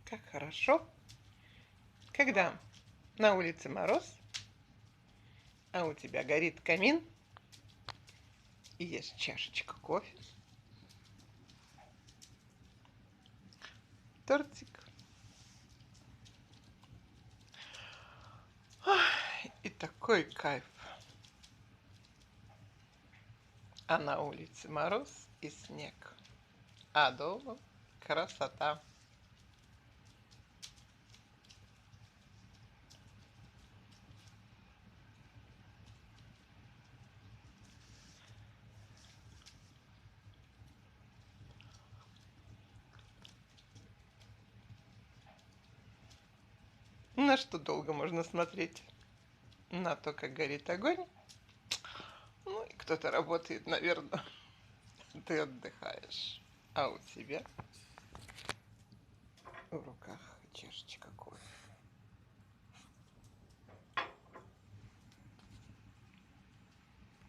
Как хорошо, когда на улице мороз, а у тебя горит камин и есть чашечка кофе, тортик. И такой кайф. А на улице мороз и снег, а дома красота. На что долго можно смотреть? На то, как горит огонь. Ну, и кто-то работает, наверное. Ты отдыхаешь. А у тебя?